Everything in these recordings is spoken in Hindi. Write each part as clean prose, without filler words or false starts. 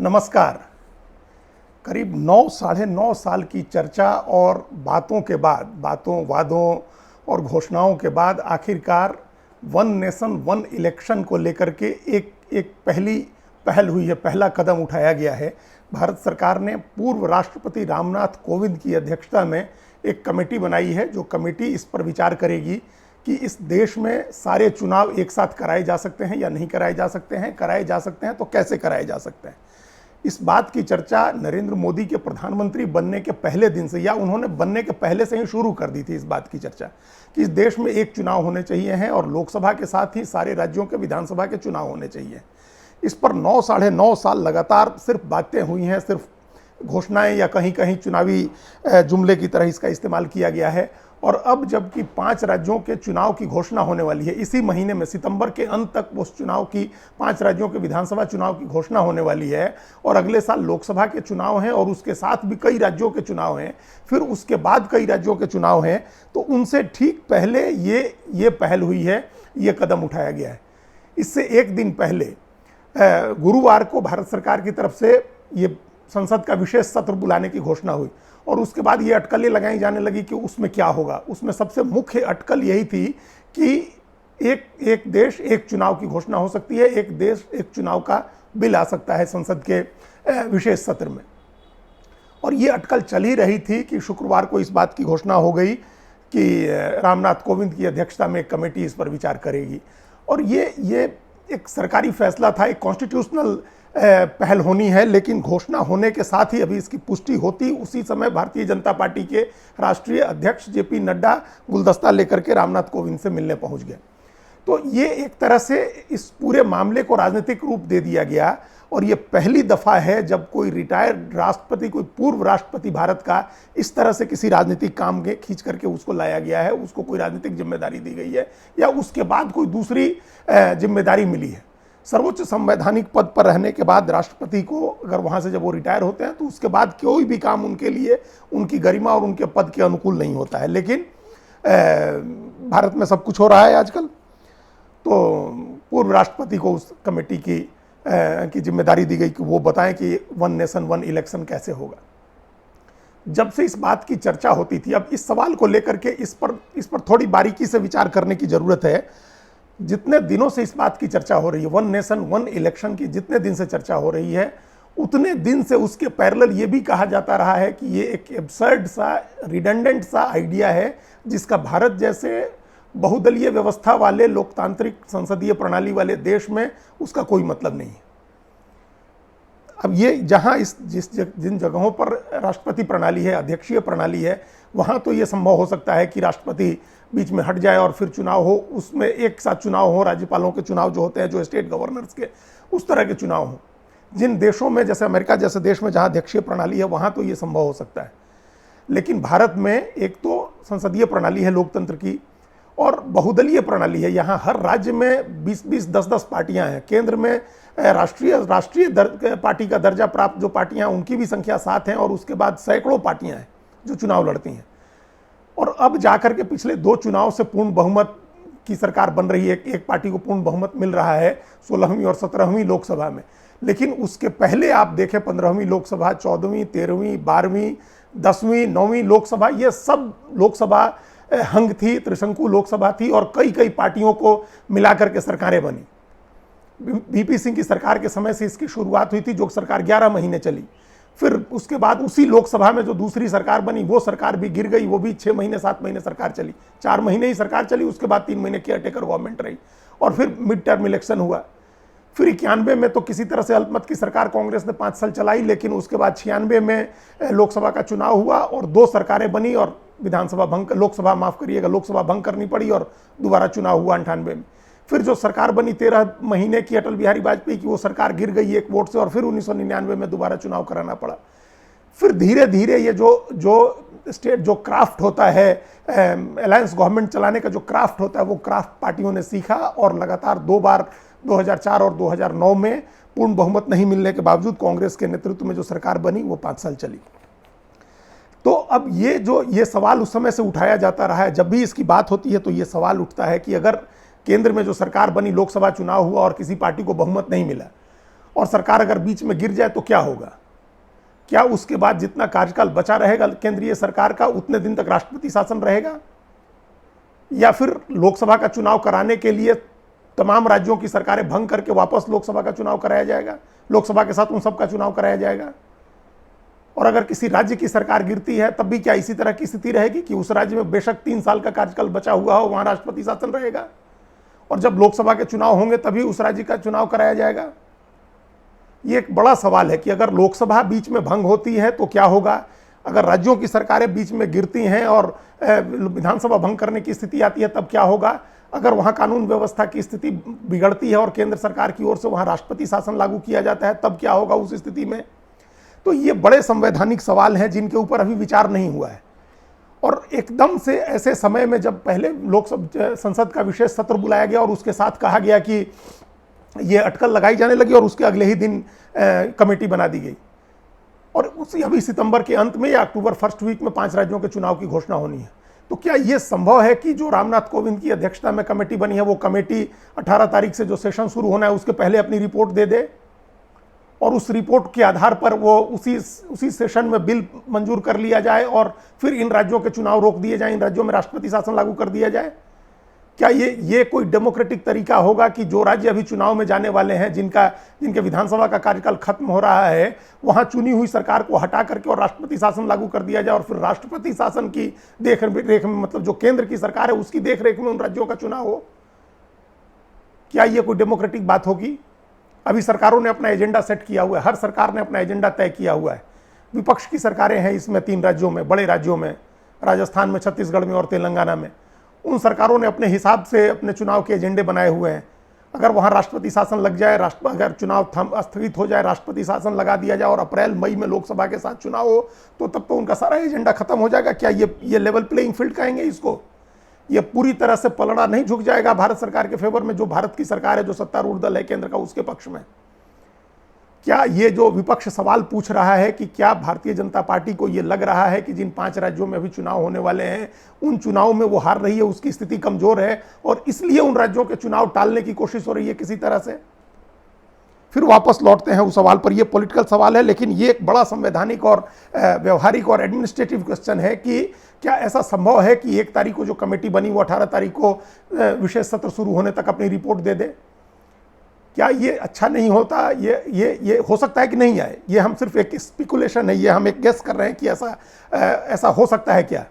नमस्कार। करीब 9 साढ़े 9 साल की चर्चा और बातों के बाद, बातों, वादों और घोषणाओं के बाद आखिरकार वन नेशन वन इलेक्शन को लेकर के एक पहली पहल हुई है, पहला कदम उठाया गया है। भारत सरकार ने पूर्व राष्ट्रपति रामनाथ कोविंद की अध्यक्षता में एक कमेटी बनाई है, जो कमेटी इस पर विचार करेगी कि इस देश में सारे चुनाव एक साथ कराए जा सकते हैं या नहीं कराए जा सकते हैं, कराए जा सकते हैं तो कैसे कराए जा सकते हैं। इस बात की चर्चा नरेंद्र मोदी के प्रधानमंत्री बनने के पहले दिन से, या उन्होंने बनने के पहले से ही शुरू कर दी थी इस बात की चर्चा कि इस देश में एक चुनाव होने चाहिए हैं और लोकसभा के साथ ही सारे राज्यों के विधानसभा के चुनाव होने चाहिए। इस पर 9 साढ़े 9 साल लगातार सिर्फ बातें हुई हैं, सिर्फ घोषणाएं या कहीं कहीं चुनावी जुमले की तरह इसका इस्तेमाल किया गया है। और अब जबकि 5 राज्यों के चुनाव की घोषणा होने वाली है, इसी महीने में सितंबर के अंत तक उस चुनाव की 5 राज्यों के विधानसभा चुनाव की घोषणा होने वाली है और अगले साल लोकसभा के चुनाव हैं और उसके साथ भी कई राज्यों के चुनाव हैं, फिर उसके बाद कई राज्यों के चुनाव हैं, तो उनसे ठीक पहले ये पहल हुई है, ये कदम उठाया गया है। इससे एक दिन पहले गुरुवार को भारत सरकार की तरफ से ये संसद का विशेष सत्र बुलाने की घोषणा हुई और उसके बाद ये अटकलें लगाई जाने लगी कि उसमें क्या होगा। उसमें सबसे मुख्य अटकल यही थी कि एक देश एक चुनाव की घोषणा हो सकती है, एक देश एक चुनाव का बिल आ सकता है संसद के विशेष सत्र में। और ये अटकल चल ही रही थी कि शुक्रवार को इस बात की घोषणा हो गई कि रामनाथ कोविंद की अध्यक्षता में एक कमेटी इस पर विचार करेगी। और ये एक सरकारी फैसला था, एक कॉन्स्टिट्यूशनल पहल होनी है, लेकिन घोषणा होने के साथ ही अभी इसकी पुष्टि होती उसी समय भारतीय जनता पार्टी के राष्ट्रीय अध्यक्ष जेपी नड्डा गुलदस्ता लेकर के रामनाथ कोविंद से मिलने पहुंच गए। तो ये एक तरह से इस पूरे मामले को राजनीतिक रूप दे दिया गया और ये पहली दफा है जब कोई रिटायर्ड राष्ट्रपति, कोई पूर्व राष्ट्रपति भारत का इस तरह से किसी राजनीतिक काम के खींच करके उसको लाया गया है, उसको कोई राजनीतिक जिम्मेदारी दी गई है या उसके बाद कोई दूसरी जिम्मेदारी मिली है। सर्वोच्च संवैधानिक पद पर रहने के बाद राष्ट्रपति को अगर वहां से जब वो रिटायर होते हैं तो उसके बाद कोई भी काम उनके लिए उनकी गरिमा और उनके पद के अनुकूल नहीं होता है। लेकिन भारत में सब कुछ हो रहा है आजकल, तो पूर्व राष्ट्रपति को उस कमेटी की जिम्मेदारी दी गई कि वो बताएं कि वन नेशन वन इलेक्शन कैसे होगा। जब से इस बात की चर्चा होती थी, अब इस सवाल को लेकर के इस पर थोड़ी बारीकी से विचार करने की जरूरत है। जितने दिनों से इस बात की चर्चा हो रही है, वन नेशन वन इलेक्शन की जितने दिन से चर्चा हो रही है, उतने दिन से उसके पैरेलल ये भी कहा जाता रहा है कि ये एक एब्सर्ड सा, रिडंडेंट सा आइडिया है जिसका भारत जैसे बहुदलीय व्यवस्था वाले लोकतांत्रिक संसदीय प्रणाली वाले देश में उसका कोई मतलब नहीं है। अब ये जहां जिन जगहों पर राष्ट्रपति प्रणाली है, अध्यक्षीय प्रणाली है, वहां तो ये संभव हो सकता है कि राष्ट्रपति बीच में हट जाए और फिर चुनाव हो, उसमें एक साथ चुनाव हो, राज्यपालों के चुनाव जो होते हैं, जो स्टेट गवर्नर्स के, उस तरह के चुनाव हो। जिन देशों में, जैसे अमेरिका जैसे देश में जहां अध्यक्षीय प्रणाली है, वहां तो ये संभव हो सकता है। लेकिन भारत में एक तो संसदीय प्रणाली है लोकतंत्र की और बहुदलीय प्रणाली है। यहाँ हर राज्य में 20-20, 10-10 पार्टियां हैं। केंद्र में राष्ट्रीय पार्टी का दर्जा प्राप्त जो पार्टियां हैं उनकी भी संख्या 7 है और उसके बाद सैकड़ों पार्टियां हैं जो चुनाव लड़ती हैं। और अब जाकर के पिछले 2 चुनाव से पूर्ण बहुमत की सरकार बन रही है, एक पार्टी को पूर्ण बहुमत मिल रहा है 16वीं और 17वीं लोकसभा में। लेकिन उसके पहले आप देखें 15वीं लोकसभा, 14वीं, 13वीं, 12वीं, 10वीं, 9वीं लोकसभा, ये सब लोकसभा हंग थी, त्रिशंकु लोकसभा थी और कई कई पार्टियों को मिलाकर के सरकारें बनी। वीपी सिंह की सरकार के समय से इसकी शुरुआत हुई थी, जो सरकार 11 महीने चली। फिर उसके बाद उसी लोकसभा में जो दूसरी सरकार बनी वो सरकार भी गिर गई, वो भी 6 महीने 7 महीने सरकार चली, 4 महीने ही सरकार चली, उसके बाद 3 महीने केयरटेकर गवर्नमेंट रही और फिर मिड टर्म इलेक्शन हुआ। फिर 91 में तो किसी तरह से अल्पमत की सरकार कांग्रेस ने 5 साल चलाई, लेकिन उसके बाद 96 में लोकसभा का चुनाव हुआ और 2 सरकारें बनी और लोकसभा भंग करनी पड़ी और दोबारा चुनाव हुआ 98 में। फिर जो सरकार बनी 13 महीने की अटल बिहारी वाजपेयी की, वो सरकार गिर गई एक वोट से और फिर 1999 में दोबारा चुनाव कराना पड़ा। फिर धीरे धीरे ये जो स्टेट जो क्राफ्ट होता है, अलायंस गवर्नमेंट चलाने का जो क्राफ्ट होता है, वो क्राफ्ट पार्टियों ने सीखा और लगातार 2 बार 2004 और 2009 में पूर्ण बहुमत नहीं मिलने के बावजूद कांग्रेस के नेतृत्व में जो सरकार बनी वो 5 साल चली। तो अब ये सवाल उस समय से उठाया जाता रहा है, जब भी इसकी बात होती है तो ये सवाल उठता है कि अगर केंद्र में जो सरकार बनी, लोकसभा चुनाव हुआ और किसी पार्टी को बहुमत नहीं मिला और सरकार अगर बीच में गिर जाए तो क्या होगा? क्या उसके बाद जितना कार्यकाल बचा रहेगा केंद्रीय सरकार का उतने दिन तक राष्ट्रपति शासन रहेगा? या फिर लोकसभा का चुनाव कराने के लिए तमाम राज्यों की सरकारें भंग करके वापस लोकसभा का चुनाव कराया जाएगा, लोकसभा के साथ उन सब का चुनाव कराया जाएगा? और अगर किसी राज्य की सरकार गिरती है तब भी क्या इसी तरह की स्थिति रहेगी कि उस राज्य में बेशक 3 साल का कार्यकाल बचा हुआ हो, वहां राष्ट्रपति शासन रहेगा और जब लोकसभा के चुनाव होंगे तभी उस राज्य का चुनाव कराया जाएगा? ये एक बड़ा सवाल है कि अगर लोकसभा बीच में भंग होती है तो क्या होगा, अगर राज्यों की सरकारें बीच में गिरती हैं और विधानसभा भंग करने की स्थिति आती है तब क्या होगा, अगर वहां कानून व्यवस्था की स्थिति बिगड़ती है और केंद्र सरकार की ओर से वहां राष्ट्रपति शासन लागू किया जाता है तब क्या होगा उस स्थिति में? तो ये बड़े संवैधानिक सवाल हैं जिनके ऊपर अभी विचार नहीं हुआ है। और एकदम से ऐसे समय में जब पहले लोकसभा संसद का विशेष सत्र बुलाया गया और उसके साथ कहा गया कि ये अटकल लगाई जाने लगी और उसके अगले ही दिन कमेटी बना दी गई और उसी अभी सितंबर के अंत में या अक्टूबर फर्स्ट वीक में 5 राज्यों के चुनाव की घोषणा होनी है। तो क्या ये संभव है कि जो रामनाथ कोविंद की अध्यक्षता में कमेटी बनी है वो कमेटी 18 तारीख से जो सेशन शुरू होना है उसके पहले अपनी रिपोर्ट दे दे और उस रिपोर्ट के आधार पर वो उसी सेशन में बिल मंजूर कर लिया जाए और फिर इन राज्यों के चुनाव रोक दिए जाए, इन राज्यों में राष्ट्रपति शासन लागू कर दिया जाए? क्या ये कोई डेमोक्रेटिक तरीका होगा कि जो राज्य अभी चुनाव में जाने वाले हैं, जिनके विधानसभा का कार्यकाल खत्म हो रहा है, वहां चुनी हुई सरकार को हटा करके और राष्ट्रपति शासन लागू कर दिया जाए और फिर राष्ट्रपति शासन की देख रेख में, मतलब जो केंद्र की सरकार है उसकी देख रेख में उन राज्यों का चुनाव हो? क्या ये कोई डेमोक्रेटिक बात होगी? अभी सरकारों ने अपना एजेंडा सेट किया हुआ है, हर सरकार ने अपना एजेंडा तय किया हुआ है। विपक्ष की सरकारें हैं इसमें 3 राज्यों में, बड़े राज्यों में, राजस्थान में, छत्तीसगढ़ में और तेलंगाना में। उन सरकारों ने अपने हिसाब से अपने चुनाव के एजेंडे बनाए हुए हैं। अगर वहां राष्ट्रपति शासन लग जाए, अगर चुनाव स्थगित हो जाए, राष्ट्रपति शासन लगा दिया जाए और अप्रैल मई में लोकसभा के साथ चुनाव हो तो तब तो उनका सारा एजेंडा खत्म हो जाएगा। क्या ये लेवल प्लेइंग फील्ड कहेंगे इसको? ये पूरी तरह से पलड़ा नहीं झुक जाएगा भारत सरकार के फेवर में, जो भारत की सरकार है, जो सत्तारूढ़ दल है केंद्र का, उसके पक्ष में? क्या ये जो विपक्ष सवाल पूछ रहा है कि क्या भारतीय जनता पार्टी को ये लग रहा है कि जिन 5 राज्यों में अभी चुनाव होने वाले हैं उन चुनाव में वो हार रही है, उसकी स्थिति कमजोर है और इसलिए उन राज्यों के चुनाव टालने की कोशिश हो रही है किसी तरह से? फिर वापस लौटते हैं उस सवाल पर। ये पॉलिटिकल सवाल है लेकिन ये एक बड़ा संवैधानिक और व्यवहारिक और एडमिनिस्ट्रेटिव क्वेश्चन है कि क्या ऐसा संभव है कि 1 तारीख को जो कमेटी बनी वो 18 तारीख को विशेष सत्र शुरू होने तक अपनी रिपोर्ट दे दे? क्या ये अच्छा नहीं होता? ये हो सकता है कि नहीं आए, ये हम सिर्फ एक स्पेकुलेशन है, ये हम एक गेस कर रहे हैं कि ऐसा हो सकता है क्या?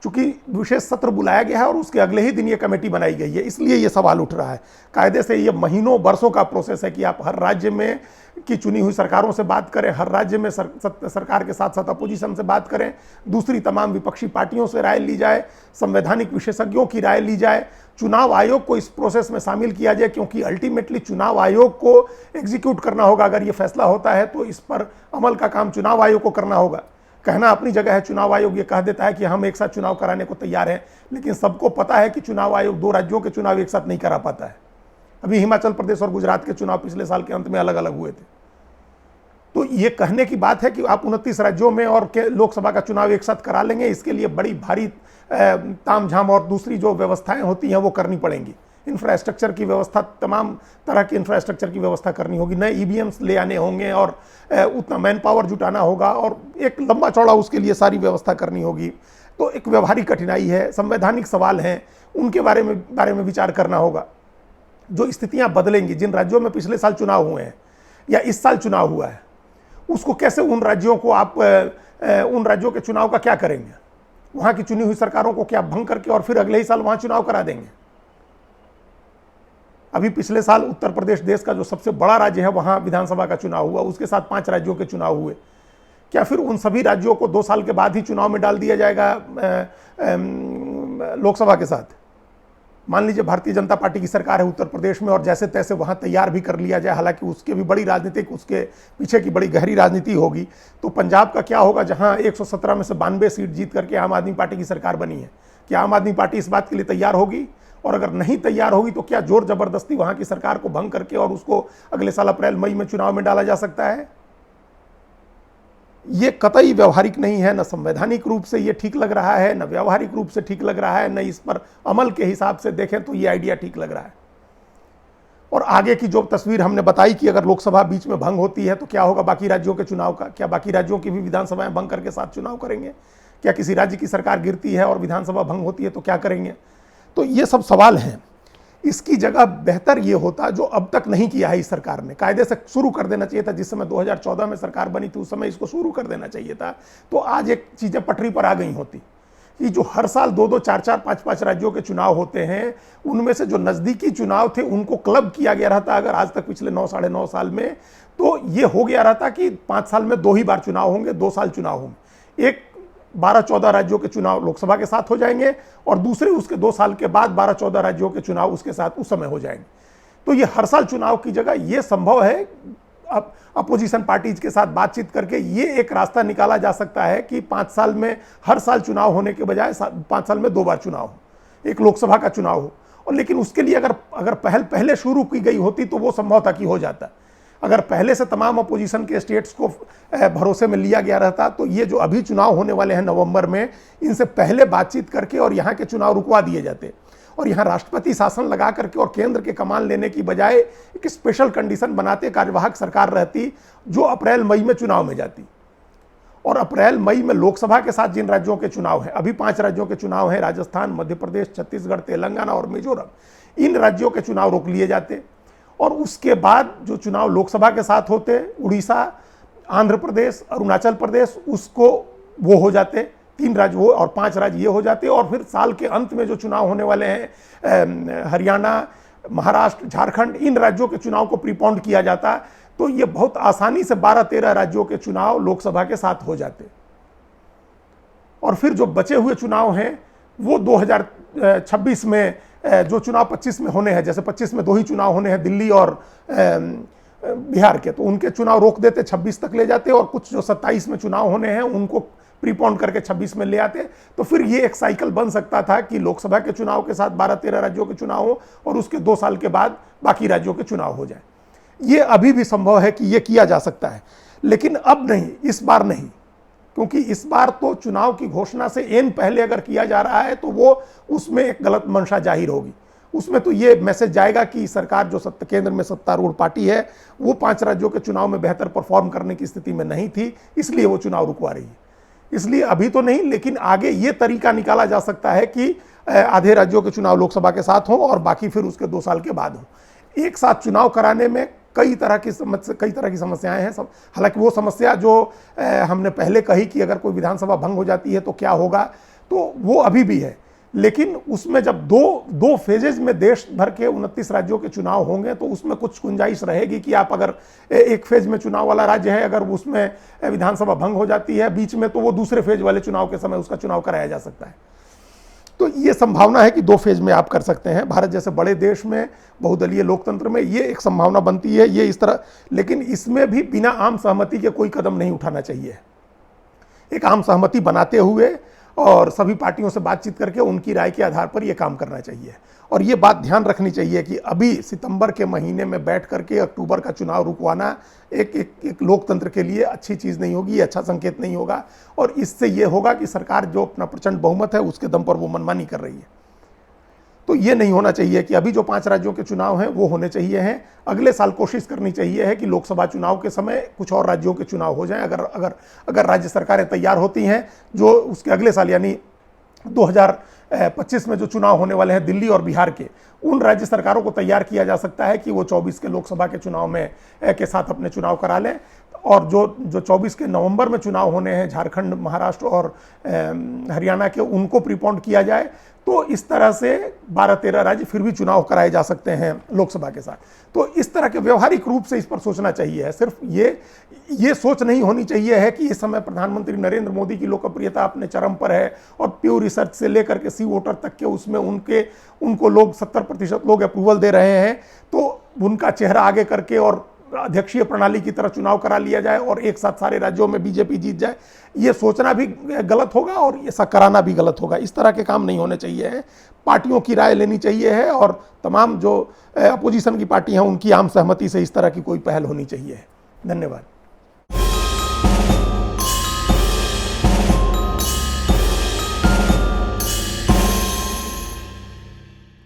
चूंकि विशेष सत्र बुलाया गया है और उसके अगले ही दिन ये कमेटी बनाई गई है, इसलिए ये सवाल उठ रहा है। कायदे से ये महीनों बरसों का प्रोसेस है कि आप हर राज्य में की चुनी हुई सरकारों से बात करें, हर राज्य में सरकार के साथ साथ अपोजिशन से बात करें, दूसरी तमाम विपक्षी पार्टियों से राय ली जाए, संवैधानिक विशेषज्ञों की राय ली जाए, चुनाव आयोग को इस प्रोसेस में शामिल किया जाए, क्योंकि अल्टीमेटली चुनाव आयोग को एग्जीक्यूट करना होगा। अगर ये फैसला होता है तो इस पर अमल का काम चुनाव आयोग को करना होगा। कहना अपनी जगह है, चुनाव आयोग ये कह देता है कि हम एक साथ चुनाव कराने को तैयार हैं, लेकिन सबको पता है कि चुनाव आयोग 2 राज्यों के चुनाव एक साथ नहीं करा पाता है। अभी हिमाचल प्रदेश और गुजरात के चुनाव पिछले साल के अंत में अलग अलग हुए थे। तो ये कहने की बात है कि आप 29 राज्यों में और लोकसभा का चुनाव एक साथ करा लेंगे, इसके लिए बड़ी भारी तामझाम और दूसरी जो व्यवस्थाएं होती हैं वो करनी पड़ेंगी। इंफ्रास्ट्रक्चर की व्यवस्था, तमाम तरह के इंफ्रास्ट्रक्चर की व्यवस्था करनी होगी, नए ईवीएम्स ले आने होंगे और उतना मैन पावर जुटाना होगा और एक लंबा चौड़ा उसके लिए सारी व्यवस्था करनी होगी। तो एक व्यवहारिक कठिनाई है, संवैधानिक सवाल हैं, उनके बारे में विचार करना होगा। जो स्थितियां बदलेंगी, जिन राज्यों में पिछले साल चुनाव हुए हैं या इस साल चुनाव हुआ है, उसको कैसे उन राज्यों को आप उन राज्यों के चुनाव का क्या करेंगे? वहां की चुनी हुई सरकारों को क्या भंग करके और फिर अगले ही साल वहां चुनाव करा देंगे? अभी पिछले साल उत्तर प्रदेश देश का जो सबसे बड़ा राज्य है वहां विधानसभा का चुनाव हुआ, उसके साथ 5 राज्यों के चुनाव हुए। क्या फिर उन सभी राज्यों को 2 साल के बाद ही चुनाव में डाल दिया जाएगा लोकसभा के साथ? मान लीजिए भारतीय जनता पार्टी की सरकार है उत्तर प्रदेश में और जैसे तैसे वहां तैयार भी कर लिया जाए, हालांकि उसके भी बड़ी राजनीतिक, उसके पीछे की बड़ी गहरी राजनीति होगी। तो पंजाब का क्या होगा जहां 117 में से 92 सीट जीत करके आम आदमी पार्टी की सरकार बनी है? क्या आम आदमी पार्टी इस बात के लिए तैयार होगी? और अगर नहीं तैयार होगी तो क्या जोर जबरदस्ती वहां की सरकार को भंग करके और उसको अगले साल अप्रैल मई में चुनाव में डाला जा सकता है? ये कतई व्यवहारिक नहीं है, न संवैधानिक रूप से ये ठीक लग रहा है, न व्यावहारिक रूप से ठीक लग रहा है, न इस पर अमल के हिसाब से देखें तो ये आइडिया ठीक लग रहा है। और आगे की जो तस्वीर हमने बताई कि अगर लोकसभा बीच में भंग होती है तो क्या होगा बाकी राज्यों के चुनाव का, क्या बाकी राज्यों की भी विधानसभाएं भंग करके साथ चुनाव करेंगे, क्या किसी राज्य की सरकार गिरती है और विधानसभा भंग होती है तो क्या करेंगे। तो ये सब सवाल हैं। इसकी जगह बेहतर ये होता, जो अब तक नहीं किया है इस सरकार ने, कायदे से शुरू कर देना चाहिए था। जिस समय 2014 में सरकार बनी थी उस समय इसको शुरू कर देना चाहिए था, तो आज एक चीजें पटरी पर आ गई होती कि जो हर साल 2-2, 4-4, 5-5 राज्यों के चुनाव होते हैं, उनमें से जो नजदीकी चुनाव थे उनको क्लब किया गया रहता अगर आज तक पिछले 9 साढ़े 9 साल में, तो ये हो गया रहता कि 5 साल में 2 ही बार चुनाव होंगे, 2 साल चुनाव होंगे। एक 12-14 राज्यों के चुनाव लोकसभा के साथ हो जाएंगे और दूसरे उसके 2 साल के बाद 12-14 राज्यों के चुनाव उसके साथ उस समय हो जाएंगे। तो ये हर साल चुनाव की जगह ये संभव है, अब अपोजिशन पार्टीज के साथ बातचीत करके ये एक रास्ता निकाला जा सकता है कि 5 साल में हर साल चुनाव होने के बजाय 5 साल में 2 बार चुनाव हो, एक लोकसभा का चुनाव हो। और लेकिन उसके लिए अगर पहल पहले शुरू की गई होती तो वो संभव था कि हो जाता। अगर पहले से तमाम अपोजिशन के स्टेट्स को भरोसे में लिया गया रहता तो ये जो अभी चुनाव होने वाले हैं नवंबर में, इनसे पहले बातचीत करके और यहाँ के चुनाव रुकवा दिए जाते और यहाँ राष्ट्रपति शासन लगा करके और केंद्र के कमान लेने की बजाय एक स्पेशल कंडीशन बनाते, कार्यवाहक सरकार रहती जो अप्रैल मई में चुनाव में जाती। और अप्रैल मई में लोकसभा के साथ जिन राज्यों के चुनाव हैं, अभी 5 राज्यों के चुनाव हैं, राजस्थान, मध्य प्रदेश, छत्तीसगढ़, तेलंगाना और मिजोरम, इन राज्यों के चुनाव रोक लिए जाते और उसके बाद जो चुनाव लोकसभा के साथ होते, उड़ीसा, आंध्र प्रदेश, अरुणाचल प्रदेश, उसको वो हो जाते, 3 राज्य वो और 5 राज्य ये हो जाते। और फिर साल के अंत में जो चुनाव होने वाले हैं हरियाणा, महाराष्ट्र, झारखंड, इन राज्यों के चुनाव को प्रीपोन्ड किया जाता। तो ये बहुत आसानी से 12-13 राज्यों के चुनाव लोकसभा के साथ हो जाते और फिर जो बचे हुए चुनाव हैं वो 2026 में जो चुनाव 25 में होने हैं, जैसे 25 में 2 ही चुनाव होने हैं दिल्ली और बिहार के, तो उनके चुनाव रोक देते, 26 तक ले जाते और कुछ जो 27 में चुनाव होने हैं उनको प्रीपोन्ड करके 26 में ले आते। तो फिर ये एक साइकिल बन सकता था कि लोकसभा के चुनाव के साथ 12-13 राज्यों के चुनाव हो और उसके 2 साल के बाद बाकी राज्यों के चुनाव हो जाए। ये अभी भी संभव है कि ये किया जा सकता है, लेकिन अब नहीं, इस बार नहीं, क्योंकि इस बार तो चुनाव की घोषणा से एन पहले अगर किया जा रहा है तो वो उसमें एक गलत मंशा जाहिर होगी। उसमें तो ये मैसेज जाएगा कि सरकार जो केंद्र में सत्तारूढ़ पार्टी है वो 5 राज्यों के चुनाव में बेहतर परफॉर्म करने की स्थिति में नहीं थी, इसलिए वो चुनाव रुकवा रही है। इसलिए अभी तो नहीं, लेकिन आगे ये तरीका निकाला जा सकता है कि आधे राज्यों के चुनाव लोकसभा के साथ हों और बाकी फिर उसके 2 साल के बाद हों। एक साथ चुनाव कराने में कई तरह की समस्याएं हैं सब। हालांकि वो समस्या जो हमने पहले कही कि अगर कोई विधानसभा भंग हो जाती है तो क्या होगा, तो वो अभी भी है। लेकिन उसमें जब दो फेजेज में देश भर के 29 राज्यों के चुनाव होंगे तो उसमें कुछ गुंजाइश रहेगी कि आप अगर एक फेज में चुनाव वाला राज्य है, अगर उसमें विधानसभा भंग हो जाती है बीच में, तो वो दूसरे फेज वाले चुनाव के समय उसका चुनाव कराया जा सकता है। तो ये संभावना है कि 2 फेज में आप कर सकते हैं। भारत जैसे बड़े देश में, बहुदलीय लोकतंत्र में ये एक संभावना बनती है, ये इस तरह। लेकिन इसमें भी बिना आम सहमति के कोई कदम नहीं उठाना चाहिए। एक आम सहमति बनाते हुए और सभी पार्टियों से बातचीत करके उनकी राय के आधार पर यह काम करना चाहिए। और ये बात ध्यान रखनी चाहिए कि अभी सितंबर के महीने में बैठ करके अक्टूबर का चुनाव रुकवाना एक लोकतंत्र के लिए अच्छी चीज़ नहीं होगी, अच्छा संकेत नहीं होगा। और इससे ये होगा कि सरकार जो अपना प्रचंड बहुमत है उसके दम पर वो मनमानी कर रही है। तो ये नहीं होना चाहिए कि अभी जो 5 राज्यों के चुनाव हैं वो होने चाहिए हैं। अगले साल कोशिश करनी चाहिए है कि लोकसभा चुनाव के समय कुछ और राज्यों के चुनाव हो जाएं। अगर राज्य सरकारें तैयार होती हैं, जो उसके अगले साल यानी 2025 में जो चुनाव होने वाले हैं दिल्ली और बिहार के, उन राज्य सरकारों को तैयार किया जा सकता है कि वो 24 के लोकसभा के चुनाव में के साथ अपने चुनाव करा लें। और जो 24 के नवंबर में चुनाव होने हैं झारखंड, महाराष्ट्र और हरियाणा के, उनको प्रीपोन्ड किया जाए। तो इस तरह से 12-13 राज्य फिर भी चुनाव कराए जा सकते हैं लोकसभा के साथ। तो इस तरह के व्यवहारिक रूप से इस पर सोचना चाहिए है। सिर्फ ये सोच नहीं होनी चाहिए है कि इस समय प्रधानमंत्री नरेंद्र मोदी की लोकप्रियता अपने चरम पर है और प्यू रिसर्च से लेकर के सी वोटर तक के उसमें उनको लोग 70% लोग अप्रूवल दे रहे हैं, तो उनका चेहरा आगे करके और अध्यक्षीय प्रणाली की तरह चुनाव करा लिया जाए और एक साथ सारे राज्यों में बीजेपी जीत जाए। ये सोचना भी गलत होगा और ऐसा कराना भी गलत होगा। इस तरह के काम नहीं होने चाहिए है। पार्टियों की राय लेनी चाहिए है और तमाम जो अपोजिशन की पार्टी हैं उनकी आम सहमति से इस तरह की कोई पहल होनी चाहिए है। धन्यवाद।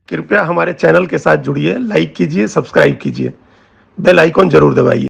कृपया हमारे चैनल के साथ जुड़िए, लाइक कीजिए, सब्सक्राइब कीजिए, बेल आइकॉन जरूर दबाइए।